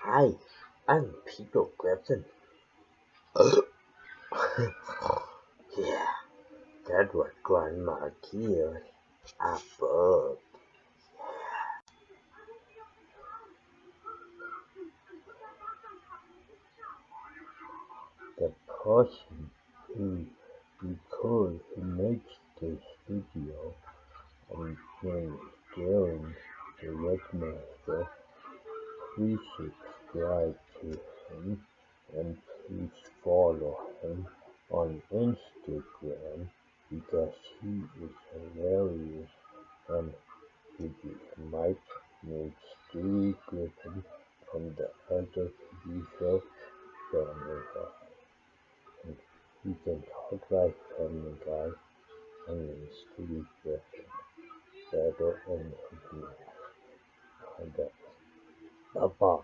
Hi, I'm Peter Griffin. Yeah, that was Grandma killed a bird. The person who makes this video and then during the webmaster, please subscribe to him and please follow him on Instagram because he is hilarious and he might make Stewie Griffin from the other TV show Family Guy. And he can talk like Family Guy and then Stewie Griffin better and his Bye bye.